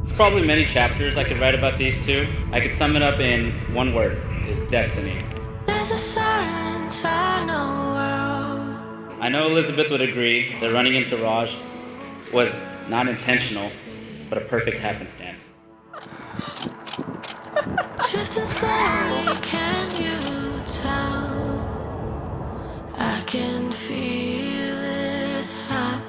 There's probably many chapters I could write about these two. I could sum it up in one word, is destiny. There's a silence I know well. I know Elizabeth would agree that running into Raj was not intentional, but a perfect happenstance. Drifting slowly, can you tell? I can feel it happening.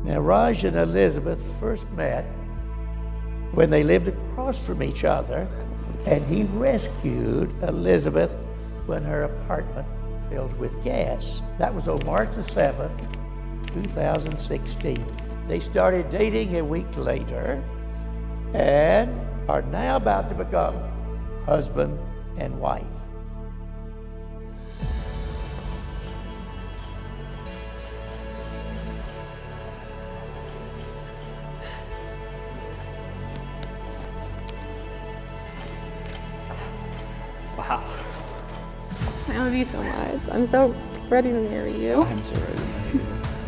Now, Raj and Elizabeth first met when they lived across from each other, and he rescued Elizabeth when her apartment filled with gas. That was on March the 7th, 2016. They started dating a week later and are now about to become husband and wife. Wow. I love you so much. I'm so ready to marry you. I'm so ready to marry you.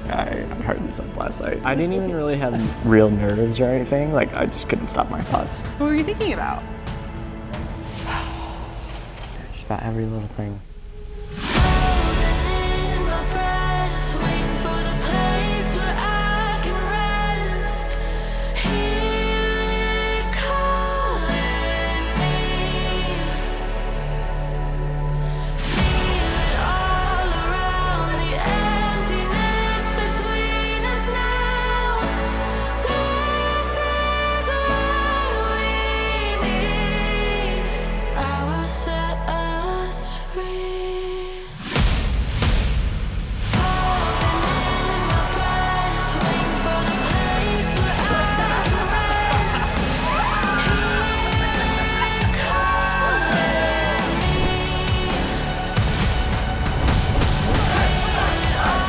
I heard this up last night. I didn't even really have real nerves or anything. Like, I just couldn't stop my thoughts. What were you thinking about? Just about every little thing. Holding in my breath, waiting for the place where I can rest. Hear it calling me. Feel it all around, the emptiness between us now. This is what we need. I will set us free. Holding in my breath, waiting for the place where I can rest. Hear it calling me. Feel it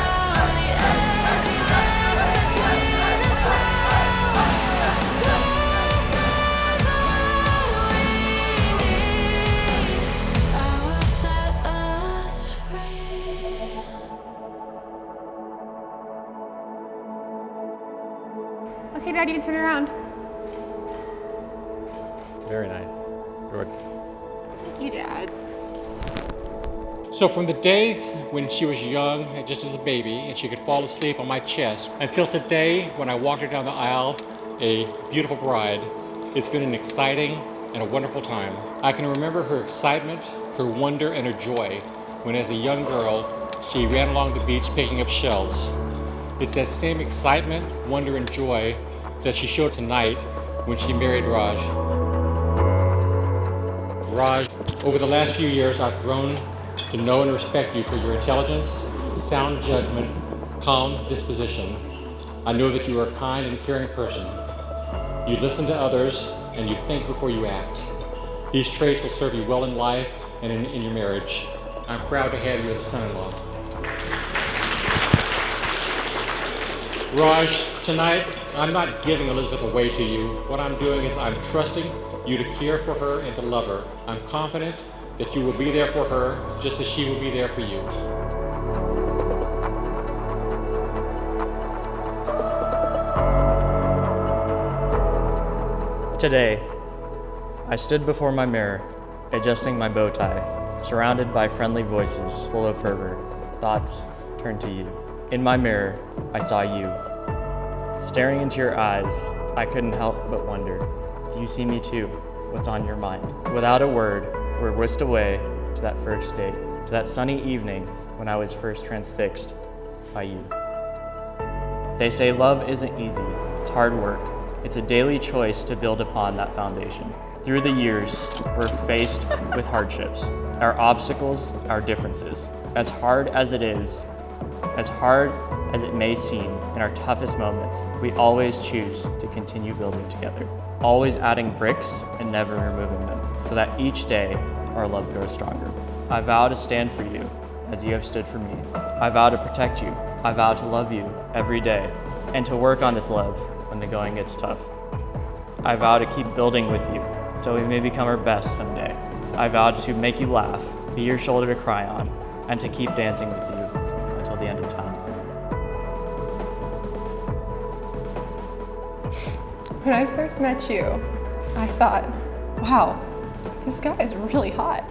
all around, the emptiness between us now. This is what we need. I will set us free. Okay, Dad, you can turn around. Very nice. Gorgeous. Thank you, Dad. So from the days when she was young, just as a baby, and she could fall asleep on my chest, until today when I walked her down the aisle, a beautiful bride, it's been an exciting and a wonderful time. I can remember her excitement, her wonder, and her joy when as a young girl, she ran along the beach picking up shells. It's that same excitement, wonder, and joy that she showed tonight when she married Raj. Raj, over the last few years, I've grown to know and respect you for your intelligence, sound judgment, calm disposition. I know that you are a kind and caring person. You listen to others and you think before you act. These traits will serve you well in life and in your marriage. I'm proud to have you as a son-in-law. Raj, tonight, I'm not giving Elizabeth away to you. What I'm doing is I'm trusting you to care for her and to love her. I'm confident that you will be there for her just as she will be there for you. Today, I stood before my mirror, adjusting my bow tie, surrounded by friendly voices full of fervor. Thoughts turned to you. In my mirror, I saw you. Staring into your eyes, I couldn't help but wonder, do you see me too? What's on your mind? Without a word, we're whisked away to that first date, to that sunny evening when I was first transfixed by you. They say love isn't easy, it's hard work. It's a daily choice to build upon that foundation. Through the years, we're faced with hardships, our obstacles, our differences. As hard as it is, as hard as it may seem, in our toughest moments, we always choose to continue building together, always adding bricks and never removing them, so that each day our love grows stronger. I vow to stand for you as you have stood for me. I vow to protect you. I vow to love you every day and to work on this love when the going gets tough. I vow to keep building with you so we may become our best someday. I vow to make you laugh, be your shoulder to cry on, and to keep dancing with you until the end of times. When I first met you, I thought, wow, this guy is really hot.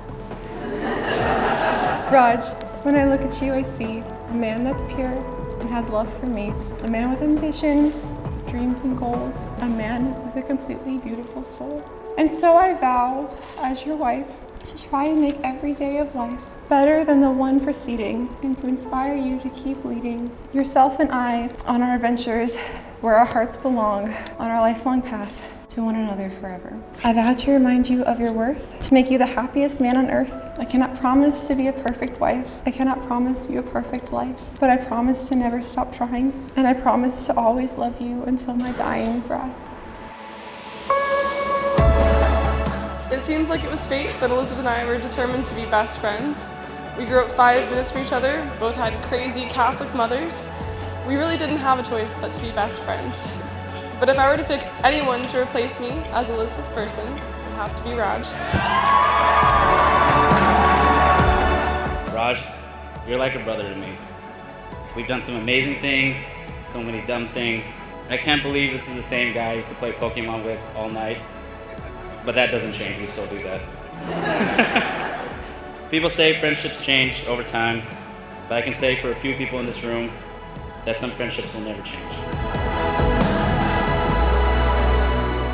Raj, when I look at you, I see a man that's pure and has love for me, a man with ambitions, dreams and goals, a man with a completely beautiful soul. And so I vow, as your wife, to try and make every day of life better than the one preceding, and to inspire you to keep leading yourself and I on our adventures where our hearts belong, on our lifelong path to one another forever. I vow to remind you of your worth, to make you the happiest man on earth. I cannot promise to be a perfect wife. I cannot promise you a perfect life, but I promise to never stop trying, and I promise to always love you until my dying breath. It seems like it was fate that Elizabeth and I were determined to be best friends. We grew up 5 minutes from each other, both had crazy Catholic mothers. We really didn't have a choice but to be best friends. But if I were to pick anyone to replace me as Elizabeth's person, it would have to be Raj. Raj, you're like a brother to me. We've done some amazing things, so many dumb things. I can't believe this is the same guy I used to play Pokemon with all night. But that doesn't change, we still do that. People say friendships change over time, but I can say for a few people in this room that some friendships will never change.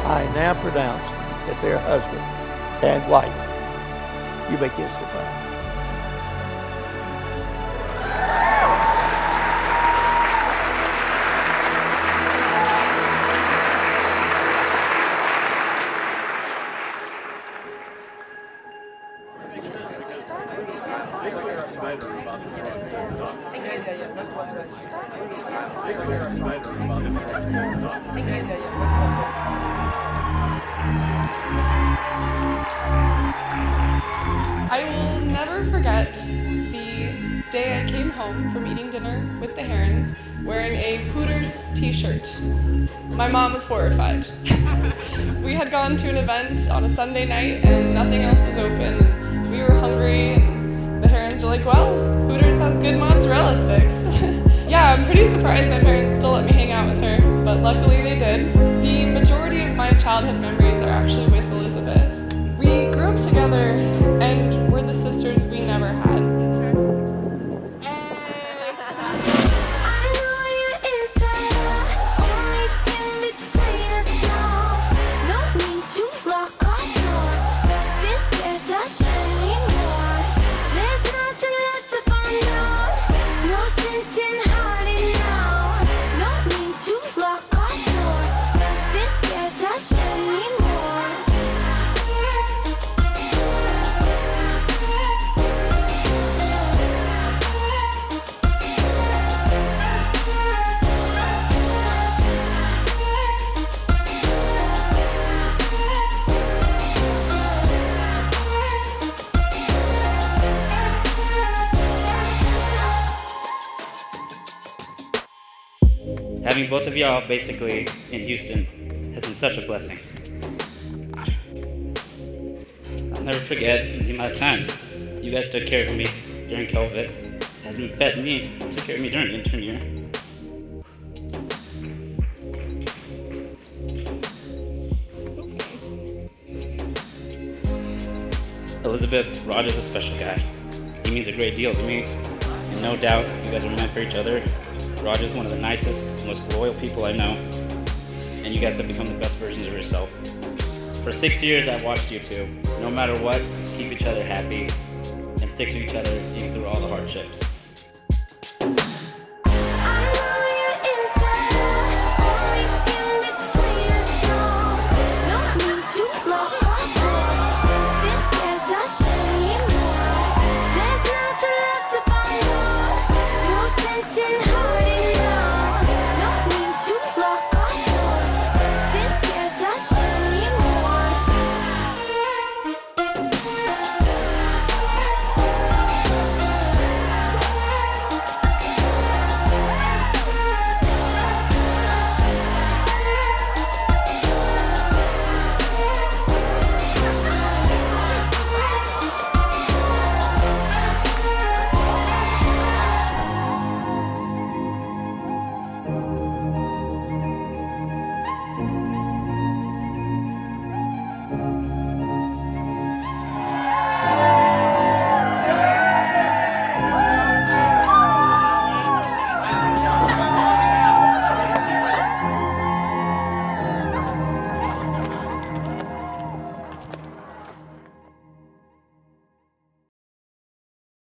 I now pronounce that they're husband and wife. You may kiss the bride. I will never forget the day I came home from eating dinner with the Herons wearing a Hooters t-shirt. My mom was horrified. We had gone to an event on a Sunday night and nothing else was open. We were hungry and the Herons were like, well, Hooters has good mozzarella sticks. Yeah, I'm pretty surprised my parents still let me hang out with her, but luckily they did. The majority of my childhood memories are actually with Elizabeth. We grew up together and we're the sisters we never had. Having both of y'all basically in Houston has been such a blessing. I'll never forget the amount of times you guys took care of me during COVID, and fed me, took care of me during intern year. Elizabeth, Raj is a special guy. He means a great deal to me, and no doubt you guys are meant for each other. Raj is one of the nicest, most loyal people I know, and you guys have become the best versions of yourself. For 6 years, I've watched you two. No matter what, keep each other happy and stick to each other even through all the hardships.